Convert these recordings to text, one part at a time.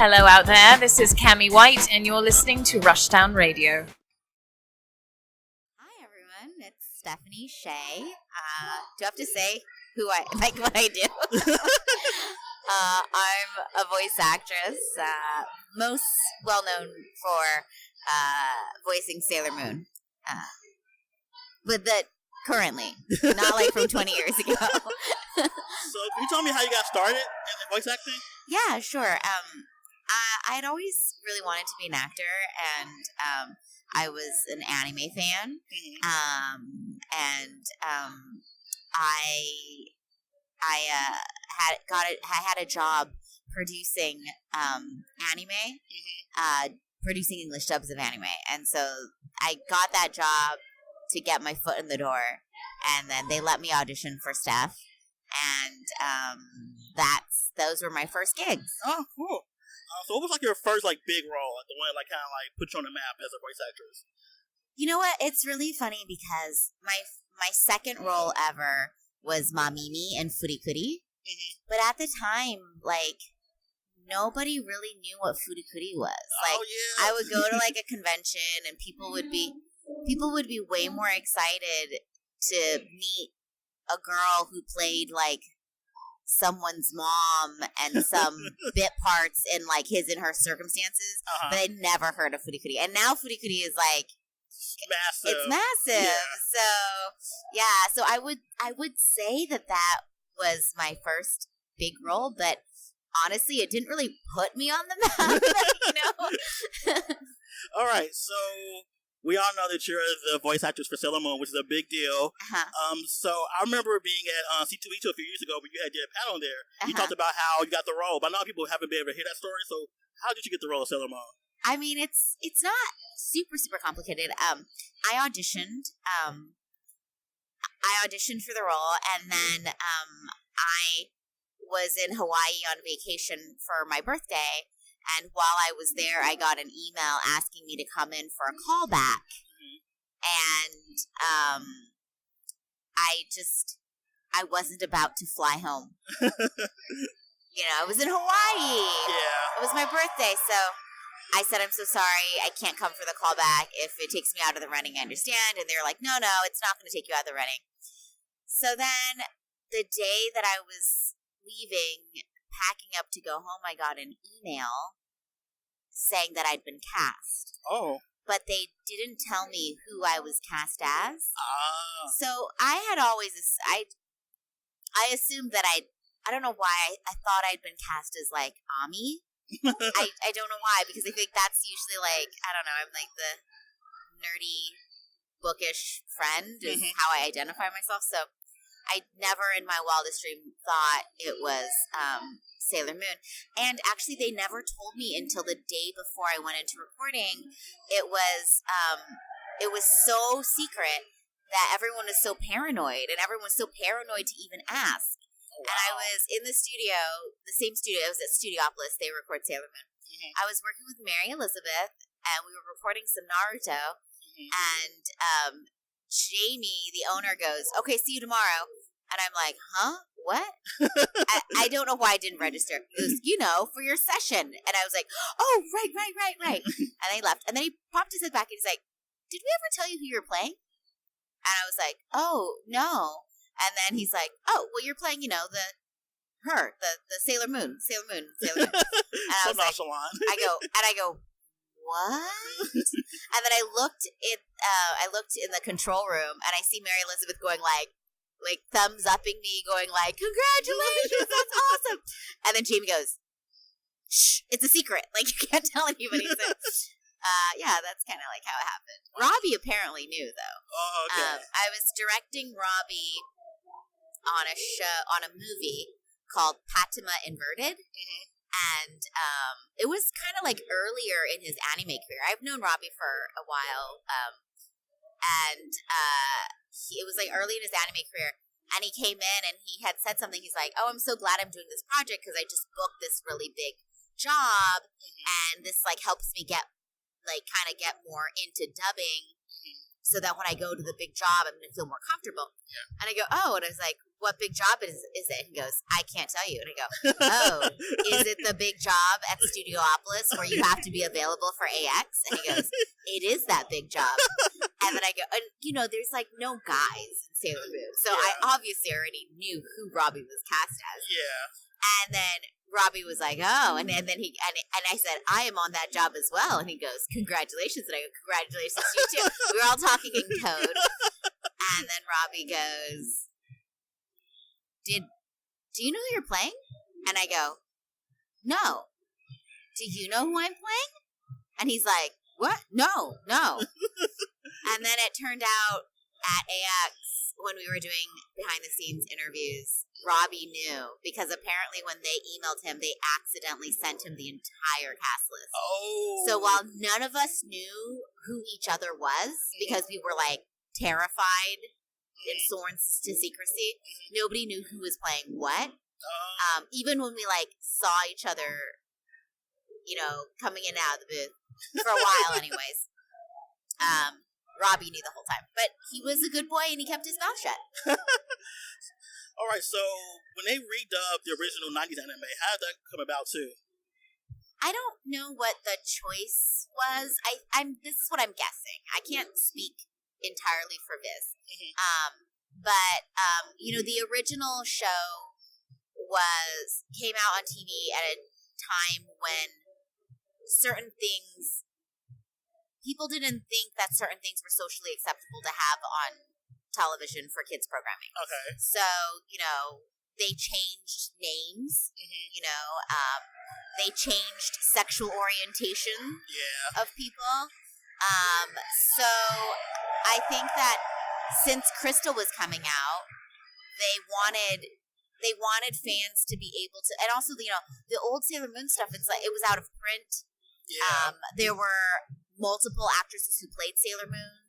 Hello out there, this is Cammie White, and you're listening to Rushdown Radio. Hi everyone, it's Stephanie Sheh. Do I have to say what I do? I'm a voice actress, most well known for voicing Sailor Moon. But currently, not like from 20 years ago. So can you tell me how you got started in voice acting? Yeah, sure. I'd always really wanted to be an actor, and I was an anime fan. I had a job producing anime, producing English dubs of anime, and so I got that job to get my foot in the door, and then they let me audition for Steph, and those were my first gigs. Oh, cool. So what was like your first like big role, like the one that kind of like put you on the map as a voice actress? You know what? It's really funny because my second role ever was Mamimi in Furikuri. But at the time, like, nobody really knew what Furikuri was. Like, I would go to like a convention and people would be way more excited to meet a girl who played like someone's mom and some bit parts in like his and her circumstances, but I'd never heard of Furikuri. And now Furikuri is like massive. It's massive. Yeah. So I would say that was my first big role, but honestly, it didn't really put me on the map, you know. All right, so we all know that you're the voice actress for Sailor Moon, which is a big deal. So I remember being at C2E2 a few years ago when you had your panel there. You talked about how you got the role, but a lot of people haven't been able to hear that story. So how did you get the role of Sailor Moon? I mean, it's not super complicated. I auditioned. I auditioned for the role, and then I was in Hawaii on vacation for my birthday. And while I was there, I got an email asking me to come in for a callback. And I wasn't about to fly home. You know, I was in Hawaii. Yeah. It was my birthday. So I said, I'm so sorry. I can't come for the callback. If it takes me out of the running, I understand. And they're like, no, it's not going to take you out of the running. So then the day that I was leaving, packing up to go home, I got an email saying that I'd been cast. Oh. But they didn't tell me who I was cast as. So I had always, I assumed that I don't know why, I thought I'd been cast as like Ami. I don't know why, because I think that's usually like, I don't know, I'm like the nerdy, bookish friend is how I identify myself. So I never in my wildest dream thought it was Sailor Moon. And actually they never told me until the day before I went into recording. It was so secret that everyone was so paranoid, and everyone was so paranoid to even ask. Wow. And I was in the studio, the same studio, I was at Studiopolis, they record Sailor Moon. I was working with Mary Elizabeth, and we were recording some Naruto, and Jamie, the owner, goes, okay, see you tomorrow. And I'm like, huh? What? I don't know why I didn't register. He goes, for your session. And I was like, oh, right. And then he left. And then he popped his head back and he's like, did we ever tell you who you were playing? And I was like, oh, no. And then he's like, oh, well, you're playing, the Sailor Moon. And I was like, I go, what? And then I looked in the control room, and I see Mary Elizabeth going like thumbs upping me, going like, congratulations, that's awesome. And then Jamie goes, shh, it's a secret. Like, you can't tell anybody. So, yeah, that's kind of like how it happened. Robbie apparently knew, though. Oh, okay. I was directing Robbie on a movie called Patima Inverted. And it was kind of like earlier in his anime career. I've known Robbie for a while. And it was like early in his anime career, and he came in and he had said something. He's like, oh, I'm so glad I'm doing this project because I just booked this really big job, and this like helps me get more into dubbing, so that when I go to the big job, I'm going to feel more comfortable. And I go, oh, and I was like, what big job is it? And he goes, I can't tell you. And I go, oh, is it the a big job at Studiopolis where you have to be available for AX? And he goes, it is that big job. And then I go, and there's like no guys in Sailor Moon. So I obviously already knew who Robbie was cast as. Yeah. And then Robbie was like, oh, and then I said, I am on that job as well. And he goes, congratulations. And I go, congratulations to you too. We were all talking in code. And then Robbie goes, do you know who you're playing? And I go, no. Do you know who I'm playing? And he's like, what? No. And then it turned out at AX, when we were doing behind-the-scenes interviews, Robbie knew, because apparently when they emailed him, they accidentally sent him the entire cast list. Oh. So while none of us knew who each other was, because we were, like, terrified and sworn to secrecy, nobody knew who was playing what. Even when we, like, saw each other, coming in and out of the booth, for a while anyways. Robbie knew the whole time. But he was a good boy and he kept his mouth shut. All right, so when they redubbed the original 90s anime, how did that come about too? I don't know what the choice was. This is what I'm guessing. I can't speak entirely for this. But the original show came out on TV at a time when certain things, people didn't think that certain things were socially acceptable to have on television for kids programming. Okay. So, they changed names, they changed sexual orientation of people. So I think that since Crystal was coming out, they wanted fans to be able to, and also, the old Sailor Moon stuff, it was out of print. Yeah. There were multiple actresses who played Sailor Moon.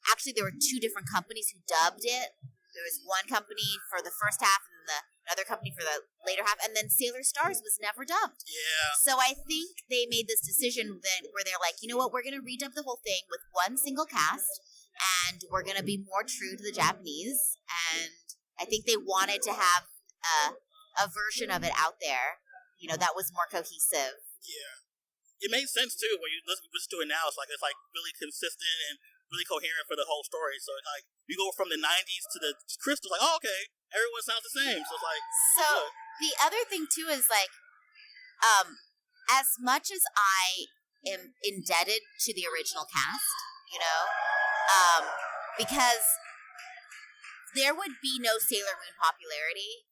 Actually, there were two different companies who dubbed it. There was one company for the first half and another company for the later half, and then Sailor Stars was never dubbed. Yeah. So I think they made this decision where they're like, you know what, we're going to redub the whole thing with one single cast, and we're going to be more true to the Japanese. And I think they wanted to have a version of it out there, that was more cohesive. Yeah. It makes sense too when you listen to it now. It's like really consistent and really coherent for the whole story. So like you go from the 90s to the Crystal, like, oh, okay, everyone sounds the same. So it's like the other thing too is like, as much as I am indebted to the original cast, because there would be no Sailor Moon popularity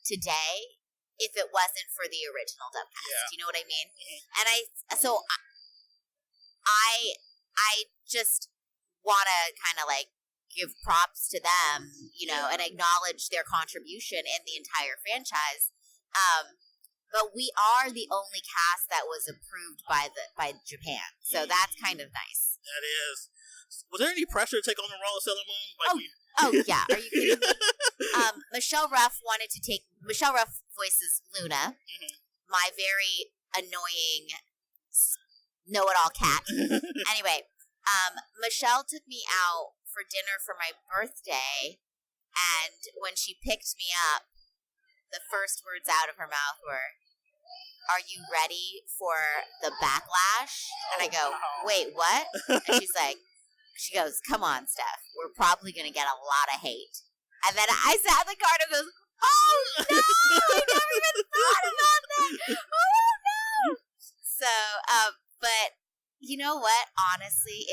today if it wasn't for the original dub cast. Yeah. You know what I mean? And I just want to kind of like give props to them, and acknowledge their contribution in the entire franchise. But we are the only cast that was approved by Japan, so that's kind of nice. That is. Was there any pressure to take on the role of Sailor Moon? Oh yeah, are you kidding me? Michelle Ruff voices Luna, my very annoying know-it-all cat. Anyway, Michelle took me out for dinner for my birthday, and when she picked me up, the first words out of her mouth were, "Are you ready for the backlash?" And I go, "Wait, what?" And she goes, "Come on, Steph. We're probably going to get a lot of hate." And then I sat in the car and goes, "Oh, no! I never even thought about that. Oh, no!" So, but you know what? Honestly,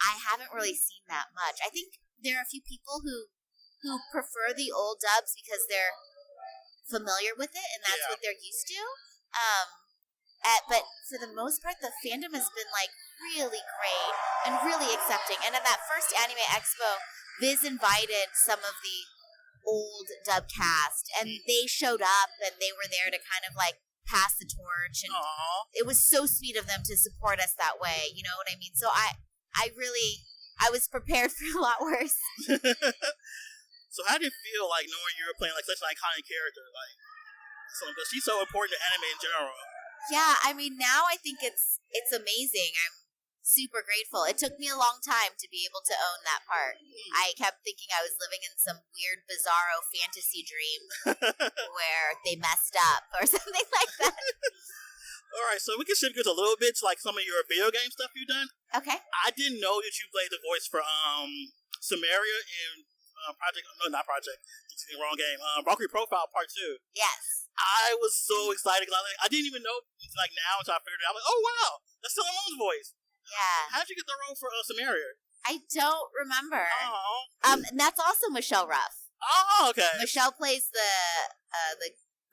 I haven't really seen that much. I think there are a few people who prefer the old dubs because they're familiar with it and that's what they're used to. But for the most part, the fandom has been like really great and really accepting. And at that first Anime Expo, Viz invited some of the old dub cast, and they showed up and they were there to kind of like pass the torch, and it was so sweet of them to support us that way. You know what I mean? So I was prepared for a lot worse. So how did it feel like knowing you were playing like such an iconic character? Like, because she's so important to anime in general. Yeah, I mean, now I think it's amazing. I'm super grateful. It took me a long time to be able to own that part. I kept thinking I was living in some weird, bizarro fantasy dream where they messed up or something like that. right, so we can shift gears a little bit to like some of your video game stuff you've done. Okay. I didn't know that you played the voice for Samaria in wrong game. Valkyrie Profile Part 2. Yes. I was so excited because I didn't even know like now until I figured it out. I'm like, oh wow, that's Sailor Moon's voice. Yeah. How'd you get the role for Samaria? I don't remember. Oh. And that's also Michelle Ruff. Oh, okay. Michelle plays the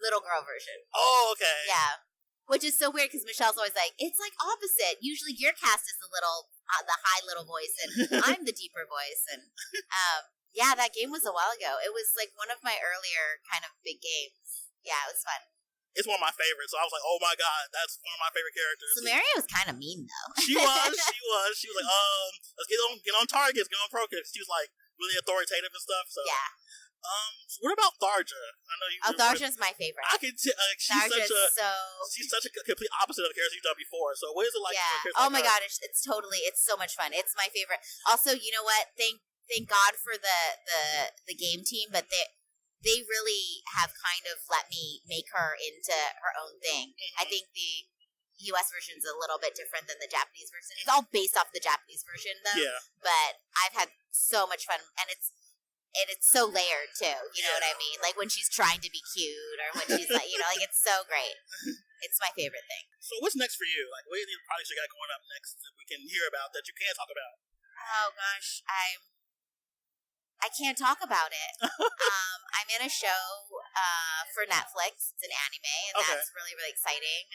little girl version. Oh, okay. Yeah. Which is so weird because Michelle's always like, it's like opposite. Usually your cast is the high little voice, and I'm the deeper voice. And yeah, that game was a while ago. It was like one of my earlier kind of big games. Yeah, it was fun. It's one of my favorites. So I was like, oh my god, that's one of my favorite characters. Samaria was kind of mean though. She was like, let's get on targets, get on progress. She was like really authoritative and stuff. So yeah. What about Tharja? I know you. Tharja's my favorite. I can she's such a complete opposite of the characters you've done before. So what is it like? Yeah. Oh my god, it's so much fun. It's my favorite. Also, you know what? Thank God for the game team, but they really have kind of let me make her into her own thing. Mm-hmm. I think the US version is a little bit different than the Japanese version. It's all based off the Japanese version, though. Yeah. But I've had so much fun, and it's so layered too. You know what I mean? Like when she's trying to be cute, or when she's like, like it's so great. It's my favorite thing. So what's next for you? Like, what are the projects you got going up next that we can hear about that you can't talk about? Oh gosh, I can't talk about it. I'm in a show for Netflix. It's an anime, and that's really, really exciting.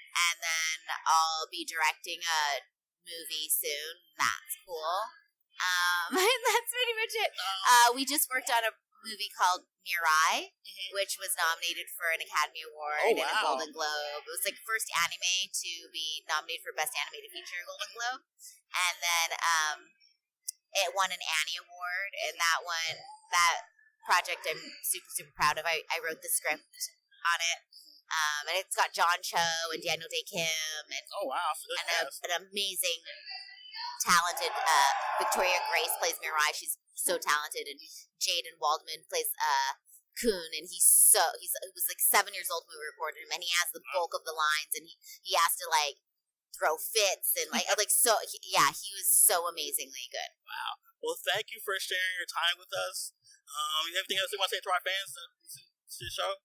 And then I'll be directing a movie soon. That's cool. That's pretty much it. We just worked on a movie called Mirai, which was nominated for an Academy Award and a Golden Globe. It was like the first anime to be nominated for Best Animated Feature Golden Globe. And then it won an Annie Award, and that project I'm super, super proud of. I wrote the script on it. And it's got John Cho and Daniel Day Kim and an amazing, talented Victoria Grace plays Mirai. She's so talented, and Jaden Waldman plays Kun, and he was like 7 years old when we recorded him, and he has the bulk of the lines, and he has to like throw fits and he was so amazingly good. Wow. Well, thank you for sharing your time with us. Anything else you want to say to our fans to the show?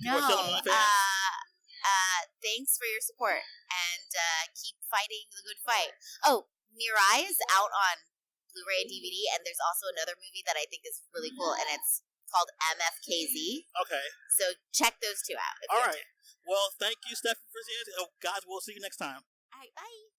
No. Thanks for your support, and keep fighting the good fight. Oh, Mirai is out on Blu-ray and DVD, and there's also another movie that I think is really cool, and it's called MFKZ. Okay. So check those two out. All right. Well, thank you, Stephanie, for seeing us. Oh, guys, we'll see you next time. All right, bye.